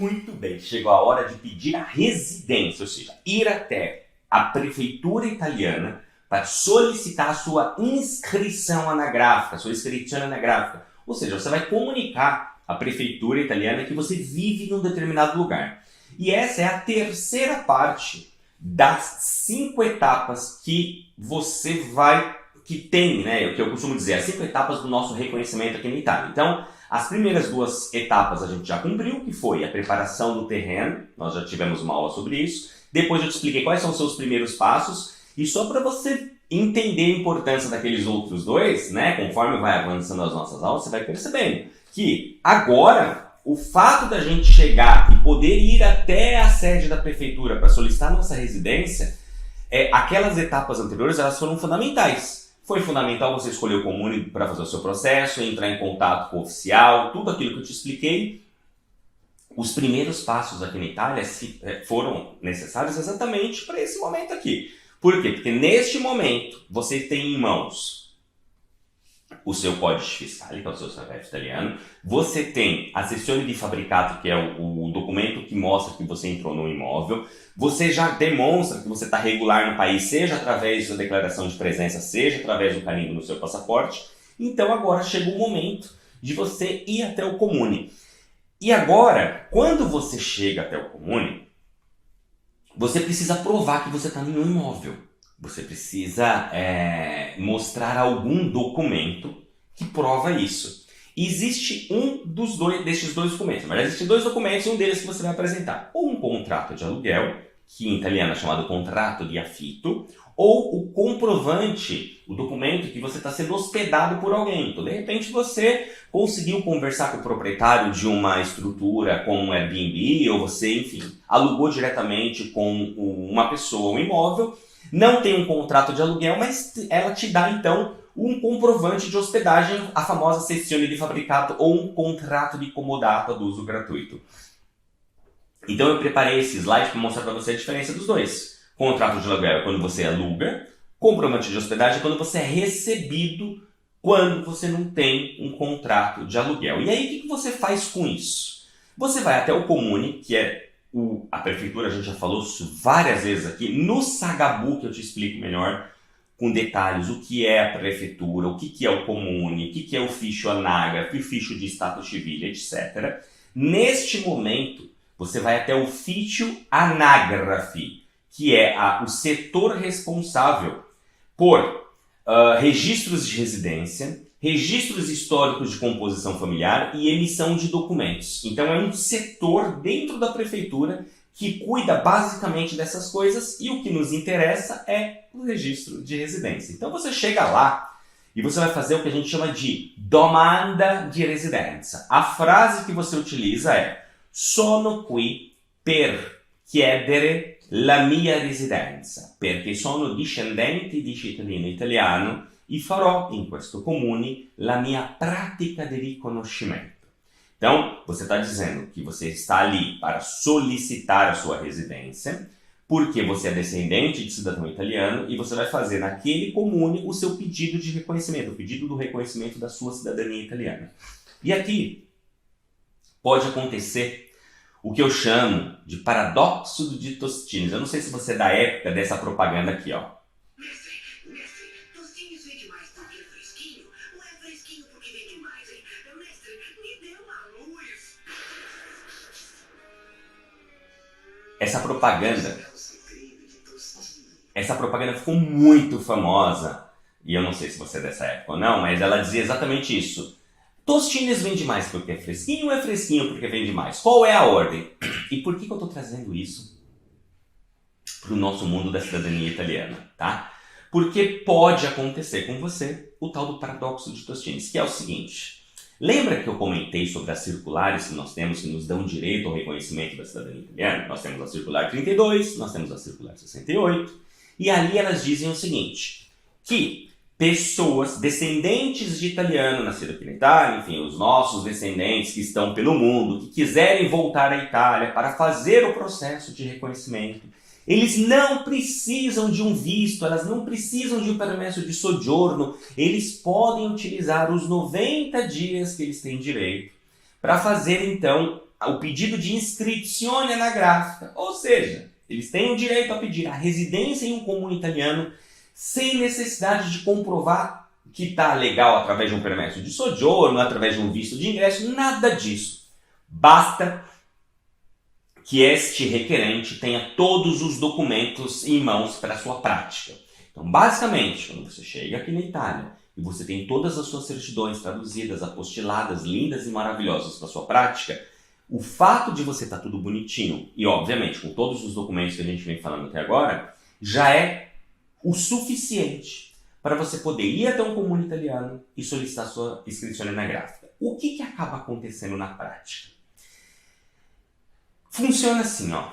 Muito bem, chegou a hora de pedir a residência, ou seja, ir até a prefeitura italiana para solicitar a sua inscrição anagráfica, ou seja, você vai comunicar à prefeitura italiana que você vive num determinado lugar. E essa é a terceira parte das 5 etapas que tem, né, o que eu costumo dizer, as 5 etapas do nosso reconhecimento aqui na Itália. Então, as primeiras 2 etapas a gente já cumpriu, que foi a preparação do terreno, nós já tivemos uma aula sobre isso. Depois eu te expliquei quais são os seus primeiros passos, e só para você entender a importância daqueles outros 2, né, conforme vai avançando as nossas aulas, você vai percebendo que agora o fato da gente chegar e poder ir até a sede da prefeitura para solicitar nossa residência, aquelas etapas anteriores elas foram fundamentais. Foi fundamental você escolher o comune para fazer o seu processo, entrar em contato com o oficial, tudo aquilo que eu te expliquei. Os primeiros passos aqui na Itália foram necessários exatamente para esse momento aqui. Por quê? Porque neste momento você tem em mãos o seu codice fiscale, que é o seu CPF italiano, você tem a cessione di fabbricato, que é o documento que mostra que você entrou no imóvel, você já demonstra que você está regular no país, seja através da declaração de presença, seja através do carimbo no seu passaporte. Então agora chegou o momento de você ir até o comune. E agora, quando você chega até o comune, você precisa provar que você está em um imóvel. Você precisa mostrar algum documento que prova isso. Existe destes 2 documentos, mas existem 2 documentos, um deles que você vai apresentar. Ou um contrato de aluguel, que em italiano é chamado contrato di affitto, ou o comprovante, o documento que você está sendo hospedado por alguém. Então, de repente, você conseguiu conversar com o proprietário de uma estrutura como um Airbnb, ou você, enfim, alugou diretamente com uma pessoa um imóvel, não tem um contrato de aluguel, mas ela te dá, então, um comprovante de hospedagem, a famosa cessione di fabbricato ou um contrato de comodato ad uso gratuito. Então eu preparei esse slide para mostrar para você a diferença dos 2. Contrato de aluguel é quando você aluga, comprovante de hospedagem é quando você é recebido quando você não tem um contrato de aluguel. E aí o que você faz com isso? Você vai até o comune, que é a prefeitura, a gente já falou isso várias vezes aqui, no Sagabu, que eu te explico melhor, com detalhes, o que é a prefeitura, o que é o comune, o que é o ufficio anagrafe, o ufficio di stato civile, etc. Neste momento, você vai até o ufficio anagrafe, que é o setor responsável por registros de residência, registros históricos de composição familiar e emissão de documentos. Então é um setor dentro da prefeitura que cuida basicamente dessas coisas e o que nos interessa é o registro de residência. Então você chega lá e você vai fazer o que a gente chama de domanda di residenza. A frase que você utiliza é sono qui per chiedere la mia residenza, perché sono discendente di cittadino italiano e farò in questo comune la mia pratica di riconoscimento. Então, você está dizendo que você está ali para solicitar a sua residência, porque você é descendente de cidadão italiano e você vai fazer naquele comune o seu pedido de reconhecimento, o pedido do reconhecimento da sua cidadania italiana. E aqui pode acontecer o que eu chamo de paradoxo de Tostines. Eu não sei se você é da época dessa propaganda aqui, ó. Essa propaganda ficou muito famosa, e eu não sei se você é dessa época ou não, mas ela dizia exatamente isso. Tostines vende mais porque é fresquinho porque vende mais? Qual é a ordem? E por que eu estou trazendo isso para o nosso mundo da cidadania italiana, tá? Porque pode acontecer com você o tal do paradoxo de Tostines, que é o seguinte. Lembra que eu comentei sobre as circulares que nós temos que nos dão direito ao reconhecimento da cidadania italiana? Nós temos a circular 32, nós temos a circular 68, e ali elas dizem o seguinte, que pessoas descendentes de italiano nascido aqui na Itália, enfim, os nossos descendentes que estão pelo mundo, que quiserem voltar à Itália para fazer o processo de reconhecimento, eles não precisam de um visto, elas não precisam de um permesso de soggiorno, eles podem utilizar os 90 dias que eles têm direito para fazer, então, o pedido de inscrizione anagrafica, ou seja, eles têm o direito a pedir a residência em um comune italiano sem necessidade de comprovar que está legal através de um permesso de soggiorno, através de um visto de ingresso, nada disso. Basta que este requerente tenha todos os documentos em mãos para a sua prática. Então, basicamente, quando você chega aqui na Itália e você tem todas as suas certidões traduzidas, apostiladas, lindas e maravilhosas para a sua prática, o fato de você estar tudo bonitinho e, obviamente, com todos os documentos que a gente vem falando até agora, já é o suficiente para você poder ir até um comune italiano e solicitar sua iscrizione anagrafica. O que acaba acontecendo na prática? Funciona assim, ó.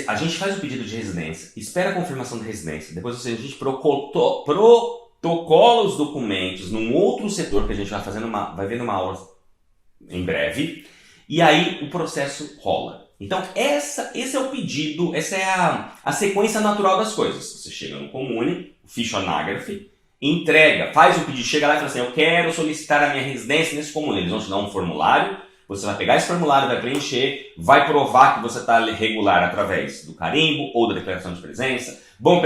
A gente faz o pedido de residência, espera a confirmação da residência, depois a gente protocola os documentos num outro setor que a gente vai ver numa aula em breve, e aí o processo rola. Então, esse é o pedido, essa é a sequência natural das coisas. Você chega no comune, o fichoanagrafe, entrega, faz o pedido, chega lá e fala assim, eu quero solicitar a minha residência nesse comune. Eles vão te dar um formulário, você vai pegar esse formulário, vai preencher, vai provar que você está regular através do carimbo ou da declaração de presença. Vão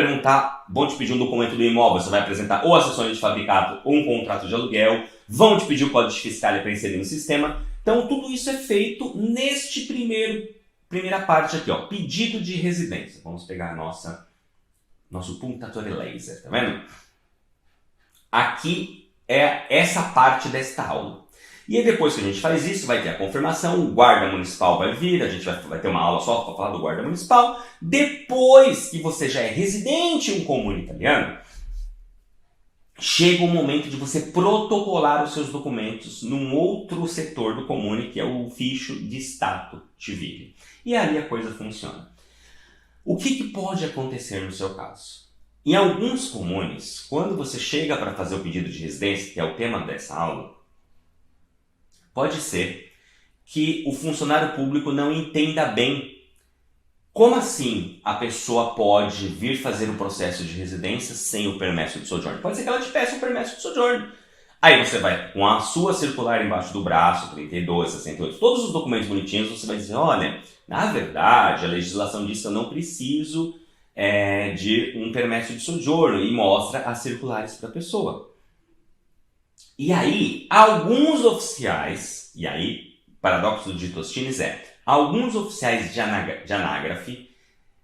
te pedir um documento do imóvel, você vai apresentar ou a cessão de fabricado ou um contrato de aluguel. Vão te pedir o código fiscal para inserir no sistema. Então, tudo isso é feito neste primeira parte aqui, ó, pedido de residência. Vamos pegar nosso puntatore laser, tá vendo? Aqui é essa parte desta aula. E aí depois que a gente faz isso, vai ter a confirmação, o guarda municipal vai vir, a gente vai ter uma aula só para falar do guarda municipal. Depois que você já é residente em um comune italiano, chega o momento de você protocolar os seus documentos num outro setor do comune, que é o ficho di stato civile. E aí a coisa funciona. O que pode acontecer no seu caso? Em alguns comunes, quando você chega para fazer o pedido de residência, que é o tema dessa aula, pode ser que o funcionário público não entenda bem como assim a pessoa pode vir fazer o processo de residência sem o permesso de soggiorno. Pode ser que ela te peça o permesso de soggiorno. Aí você vai com a sua circular embaixo do braço, 32, 68, todos os documentos bonitinhos, você vai dizer, olha, na verdade a legislação diz que eu não preciso de um permesso de soggiorno, e mostra as circulares para a pessoa. E aí, alguns oficiais, e aí, paradoxo de Tostines alguns oficiais de anágrafe,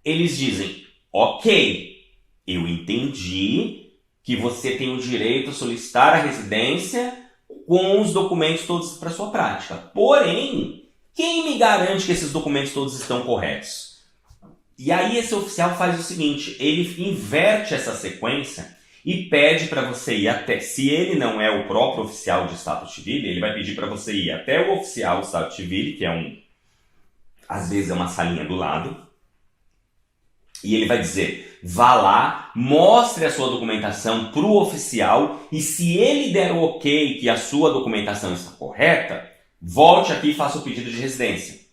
eles dizem, ok, eu entendi que você tem o direito a solicitar a residência com os documentos todos para sua prática. Porém, quem me garante que esses documentos todos estão corretos? E aí esse oficial faz o seguinte, ele inverte essa sequência e pede para você ir até, se ele não é o próprio oficial de Stato Civile, ele vai pedir para você ir até o oficial de Stato Civile, que é às vezes é uma salinha do lado, e ele vai dizer, vá lá, mostre a sua documentação para o oficial, e se ele der o ok que a sua documentação está correta, volte aqui e faça o pedido de residência.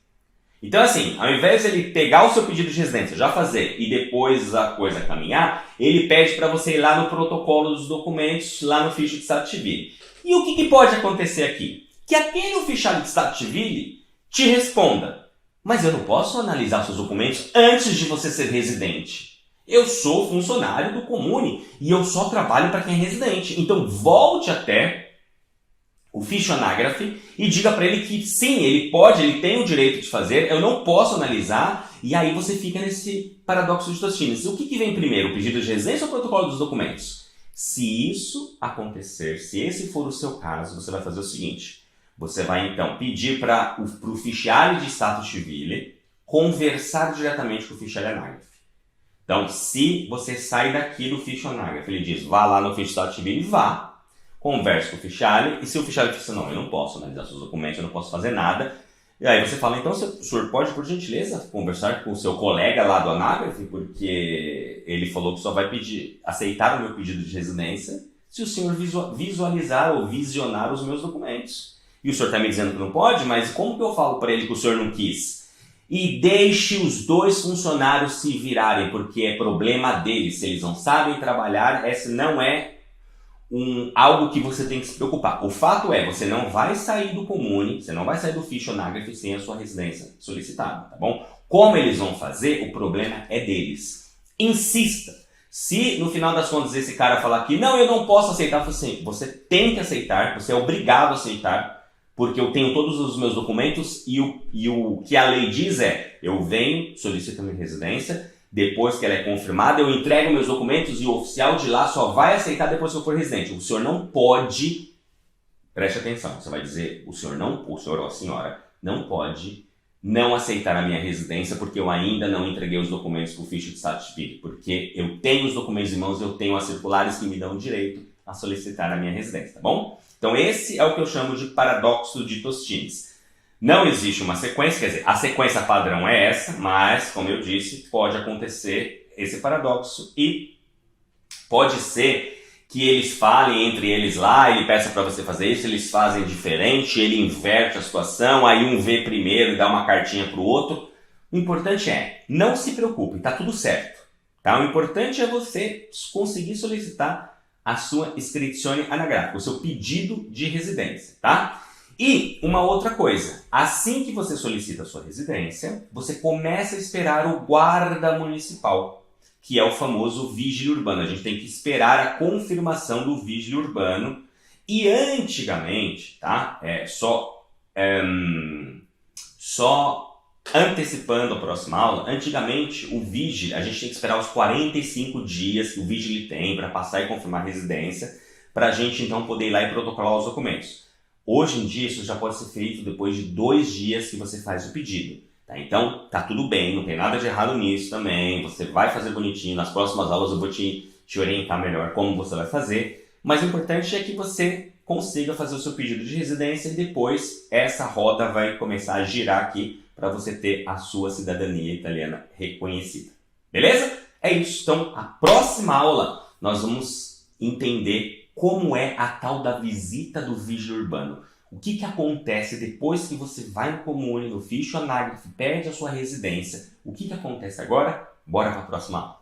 Então assim, ao invés de ele pegar o seu pedido de residência, já fazer, e depois a coisa caminhar, ele pede para você ir lá no protocolo dos documentos, lá no ficho de Stato Civile. E o que pode acontecer aqui? Que aquele oficial de Stato Civile te responda, mas eu não posso analisar seus documentos antes de você ser residente. Eu sou funcionário do comune e eu só trabalho para quem é residente. Então volte até o fichoanagrafe e diga para ele que sim, ele tem o direito de fazer, eu não posso analisar, e aí você fica nesse paradoxo de Tostines. O que vem primeiro, o pedido de residência ou o protocolo dos documentos? Se isso acontecer, se esse for o seu caso, você vai fazer o seguinte, você vai então pedir para o fichário de Stato Civile conversar diretamente com o fichário anágrafe. Então, se você sai daqui do fichoanagrafe, ele diz, vá lá no ficho de Stato Civile, vá, converse com o fichário, e se o fichário diz, não, eu não posso analisar seus documentos, eu não posso fazer nada, e aí você fala, então, o senhor pode, por gentileza, conversar com o seu colega lá do anágrafe, porque ele falou que só vai aceitar o meu pedido de residência se o senhor visualizar ou visionar os meus documentos. E o senhor está me dizendo que não pode, mas como que eu falo para ele que o senhor não quis? E deixe os dois funcionários se virarem, porque é problema deles. Se eles não sabem trabalhar, esse não é algo que você tem que se preocupar. O fato é, você não vai sair do comune, você não vai sair do Fisionágrafo sem a sua residência solicitada, tá bom? Como eles vão fazer, o problema é deles. Insista. Se no final das contas esse cara falar que não, eu não posso aceitar, você tem que aceitar, você é obrigado a aceitar, porque eu tenho todos os meus documentos e o que a lei diz é, eu venho, solicito a minha residência, depois que ela é confirmada, eu entrego meus documentos e o oficial de lá só vai aceitar depois que eu for residente. O senhor não pode, preste atenção, você vai dizer, o senhor ou a senhora não pode não aceitar a minha residência porque eu ainda não entreguei os documentos para o ficha de certificado, porque eu tenho os documentos em mãos, eu tenho as circulares que me dão o direito a solicitar a minha residência, tá bom? Então esse é o que eu chamo de paradoxo de Tostines. Não existe uma sequência, quer dizer, a sequência padrão é essa, mas, como eu disse, pode acontecer esse paradoxo e pode ser que eles falem entre eles lá, ele peça para você fazer isso, eles fazem diferente, ele inverte a situação, aí um vê primeiro e dá uma cartinha para o outro. O importante é, não se preocupe, tá tudo certo. Tá? O importante é você conseguir solicitar a sua iscrizione anagrafica, o seu pedido de residência, tá? E uma outra coisa, assim que você solicita a sua residência, você começa a esperar o guarda municipal, que é o famoso vigílio urbano. A gente tem que esperar a confirmação do vigílio urbano. E antigamente, tá? Só antecipando a próxima aula, antigamente o vigílio, a gente tem que esperar os 45 dias que o vigílio tem para passar e confirmar a residência, para a gente então poder ir lá e protocolar os documentos. Hoje em dia isso já pode ser feito depois de 2 dias que você faz o pedido. Tá? Então tá tudo bem, não tem nada de errado nisso também, você vai fazer bonitinho, nas próximas aulas eu vou te orientar melhor como você vai fazer, mas o importante é que você consiga fazer o seu pedido de residência e depois essa roda vai começar a girar aqui para você ter a sua cidadania italiana reconhecida. Beleza? É isso. Então, a próxima aula nós vamos entender como é a tal da visita do vigílio urbano. O que acontece depois que você vai no comune, no Fisionágrafo, pede a sua residência? O que acontece agora? Bora para a próxima aula.